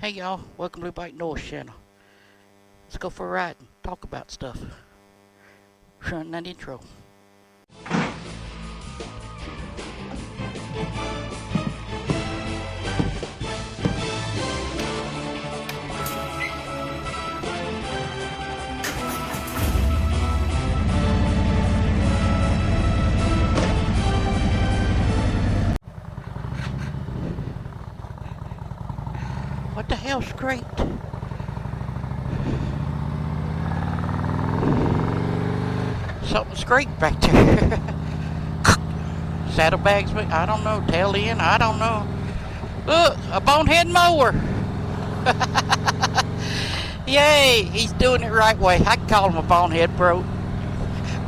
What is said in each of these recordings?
Hey y'all, welcome to Bike North channel. Let's go for a ride and talk about stuff. Run that intro. What the hell scraped? Something scraped back there. Saddlebags, I don't know. Tail end, I don't know. Look, a bonehead mower. Yay, he's doing it right way. I can call him a bonehead, bro.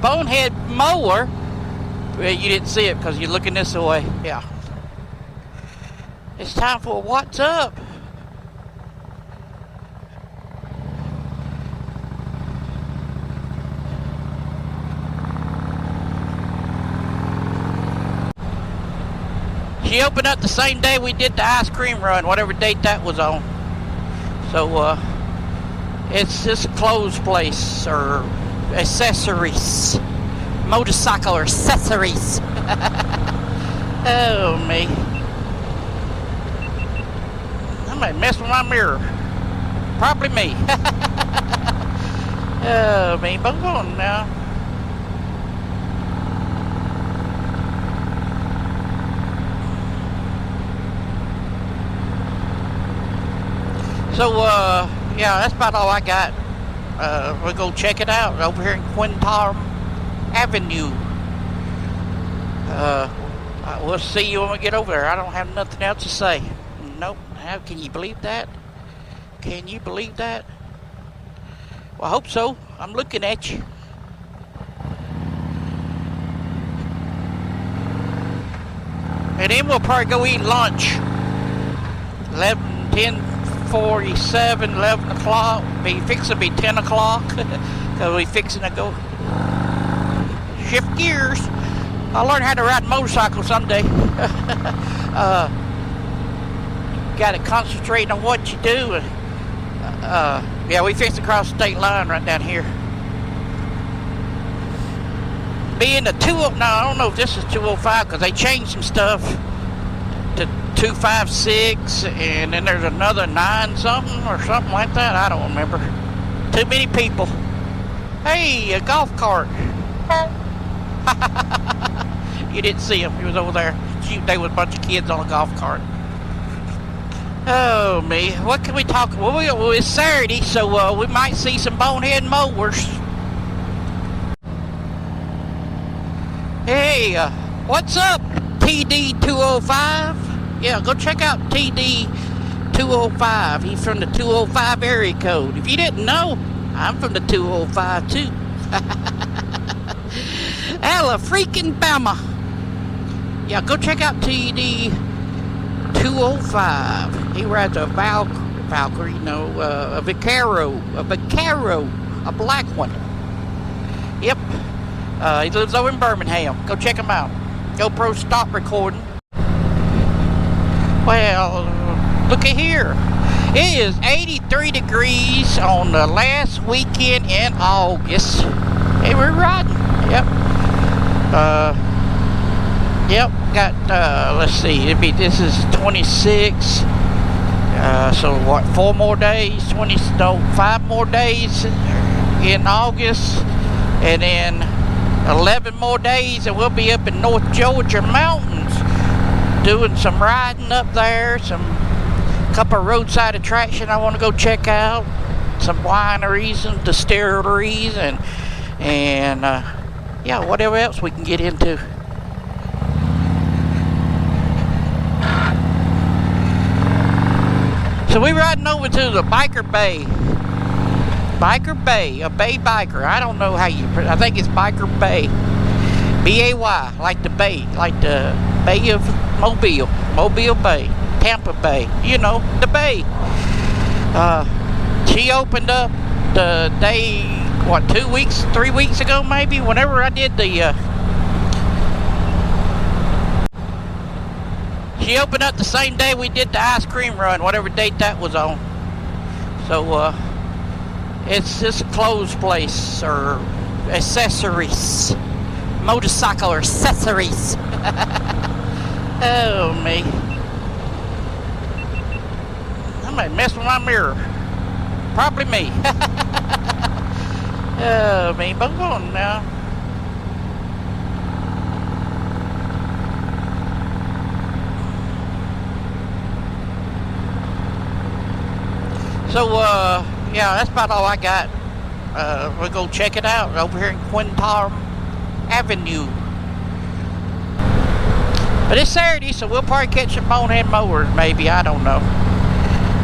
Bonehead mower. Well, you didn't see it because you're looking this way. Yeah. It's time for What's Up. She opened up the same day we did the ice cream run, whatever date that was on. So, it's just a clothes place or accessories. Motorcycle or accessories. Oh, me. I might mess with my mirror. Probably me. Oh, me. But go on now. So, yeah, that's about all I got. We'll go check it out over here in Quintard Avenue. We'll see you when we get over there. I don't have nothing else to say. Nope. How can you believe that? Can you believe that? Well, I hope so. I'm looking at you. And then we'll probably go eat lunch. 10:47, 11 o'clock. Be fixing to be 10 o'clock. Because we fixing to go shift gears. I'll learn how to ride a motorcycle someday. Got to concentrate on what you do. Yeah, we fixed to cross the state line right down here. Being the 205, no, I don't know if this is 205 because they changed some stuff to 256, and then there's another 9 something or something like that. I don't remember. Too many people. Hey, a golf cart. You didn't see him. He was over there. Shoot, there was a bunch of kids on a golf cart. Oh, me. What can we talk about? Well, it's Saturday, so we might see some bonehead mowers. Hey, what's up, TD 205? Yeah, go check out TD 205. He's from the 205 area code. If you didn't know, I'm from the 205 too. Hella freaking Bama. Yeah, go check out TD 205. He rides a Valkyrie, no, a Vaquero, a black one. Yep. He lives over in Birmingham. Go check him out. GoPro stop recording. Well, look at here. It is 83 degrees on the last weekend in August. Hey, we're riding. Yep. Yep. Got, let's see. This is 26. So what, 4 more days? 5 more days in August. And then 11 more days and we'll be up in North Georgia mountains doing some riding up there, some couple of roadside attraction I want to go check out, some wineries and distilleries and yeah, whatever else we can get into. So we're riding over to the Biker Bay, a bay biker. I don't know how you, I think it's Biker Bay. B-A-Y, like the bay, like the Bay of Mobile, Mobile Bay, Tampa Bay, you know, the bay. She opened up the day, what, 3 weeks ago maybe, whenever I did the, She opened up the same day we did the ice cream run, whatever date that was on. So, it's just a clothes place or accessories. Motorcycle or accessories. Oh, me. I might mess with my mirror. Probably me. Oh, me. But go on now. So, yeah, that's about all I got. We'll go check it out over here in Quintard Avenue. But it's Saturday, so we'll probably catch some bonehead mowers, maybe. I don't know.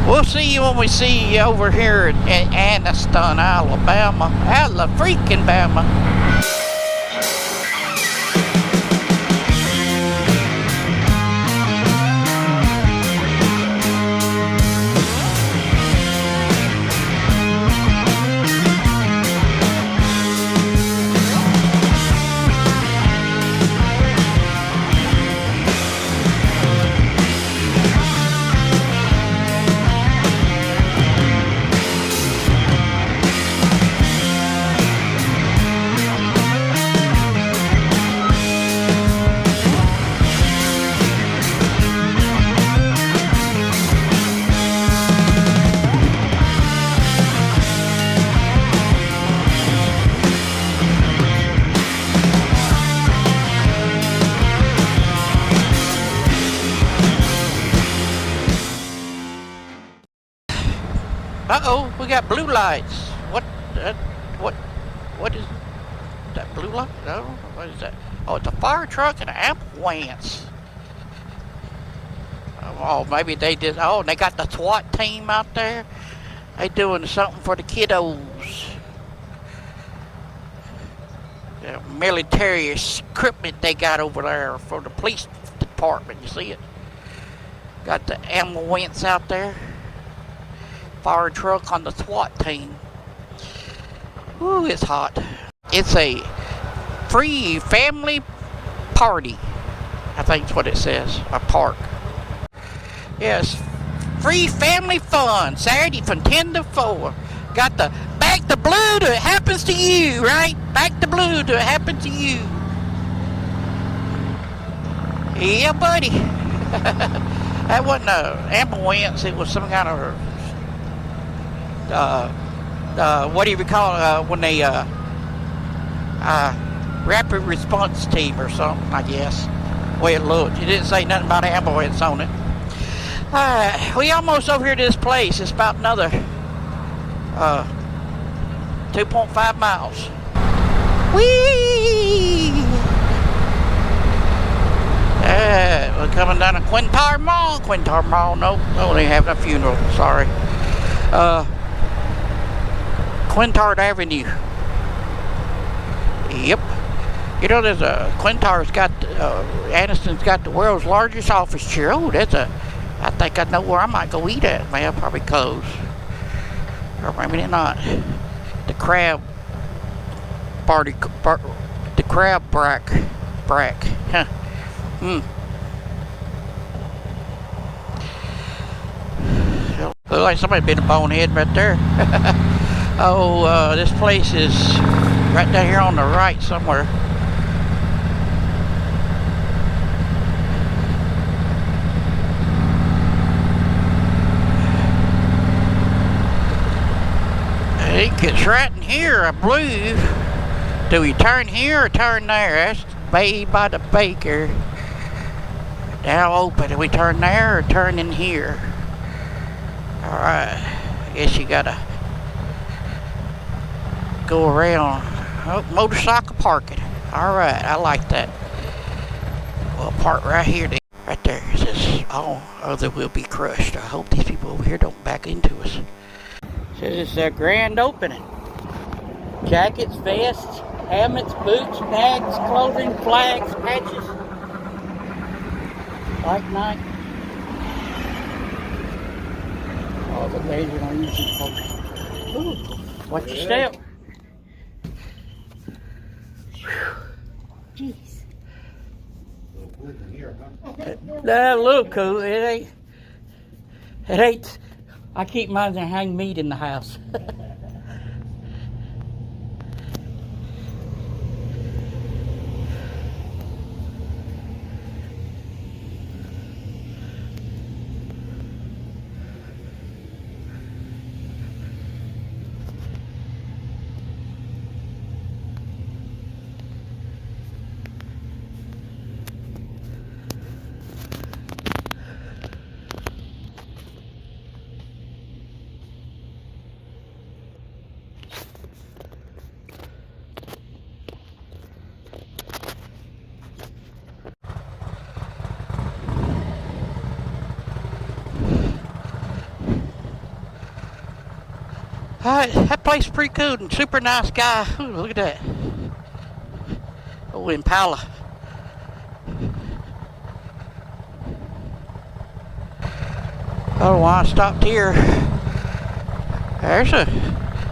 We'll see you when we see you over here in Anniston, Alabama. Alabama. Uh-oh, we got blue lights. What is that blue light? No, what is that? Oh, it's a fire truck and an ambulance. Oh, maybe they did. Oh, they got the SWAT team out there. They doing something for the kiddos. The military equipment they got over there for the police department. You see it? Got the ambulance out there. Fire truck on the SWAT team. Ooh, it's hot. It's a free family party. I think that's what it says. A park. Yes, free family fun. Saturday from 10 to 4. Got the back the blue to it happens to you, right? Back the blue to it happens to you. Yeah, buddy. That wasn't an ambulance. It was some kind of what do you call when they rapid response team or something, I guess. The way it looked. It didn't say nothing about ambulance on it. Alright, we almost over here to this place. It's about another 2.5 miles. Whee! We're coming down to Quintard Mall. Quintard Mall, no, they having a funeral, sorry. Quintard Avenue. Yep. You know, there's a Quintard's got Anniston's got the world's largest office chair. Oh, that's a. I think I know where I might go eat at. Man, probably close. Or maybe not. The crab party. The crab brack. Huh. Looks like somebody been a bonehead right there. Oh, this place is right down here on the right somewhere. I think it's right in here, I believe. Do we turn here or turn there? That's Bay by the Baker. Now open. Do we turn there or turn in here? Alright. I guess you gotta go around. Oh, motorcycle parking. Alright, I like that. We'll park right here. Right there. It says, all other will be crushed. I hope these people over here don't back into us. It says it's their grand opening. Jackets, vests, helmets, boots, bags, clothing, flags, patches. Light night. Oh, the ladies are going to use these folks. Ooh, watch your step. Jeez. That look cool. It ain't. I keep mine and hang meat in the house. Alright, that place is pretty cool and super nice guy. Ooh, look at that. Oh, Impala. Oh, well, I stopped here. There's a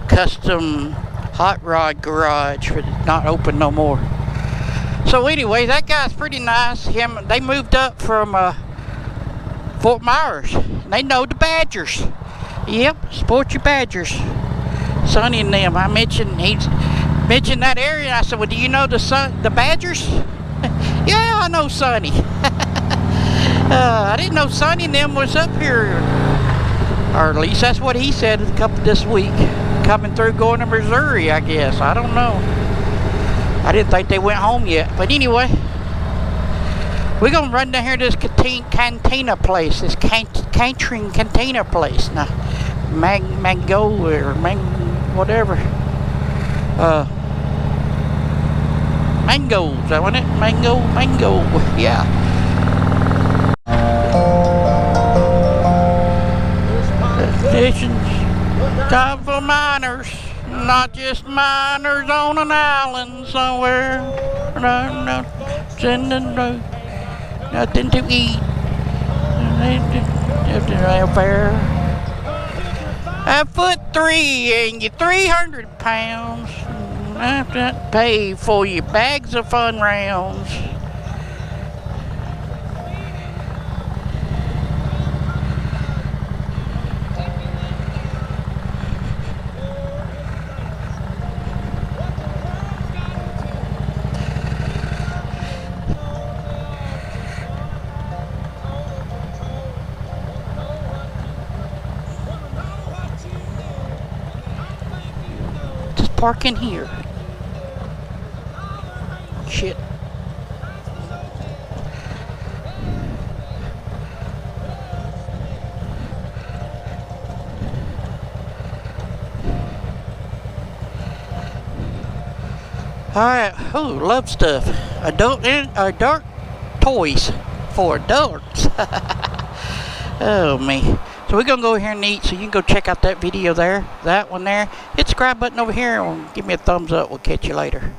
custom hot rod garage, but it's not open no more. So anyway, that guy's pretty nice. They moved up from Fort Myers. And they know the Badgers. Yep, support your Badgers. Sonny and them. He mentioned that area. And I said, well, do you know the Badgers? Yeah, I know Sonny. I didn't know Sonny and them was up here. Or at least that's what he said this week. Coming through, going to Missouri, I guess. I don't know. I didn't think they went home yet. But anyway, we're going to run down here to this Cantina place. This Cantina place. Now, mango or whatever. Mangoes, I want it. Mango, yeah. Conditions, time for miners, not just miners on an island somewhere. No, nothing to eat. Fair. 5'3" and you're 300 pounds. I have to pay for your bags of fun rounds. Just park in here. Shit. Alright, oh, love stuff. Adult toys for adults. Oh, me. So we're gonna go here and eat, so you can go check out that video there, that one there. Hit the subscribe button over here and give me a thumbs up. We'll catch you later.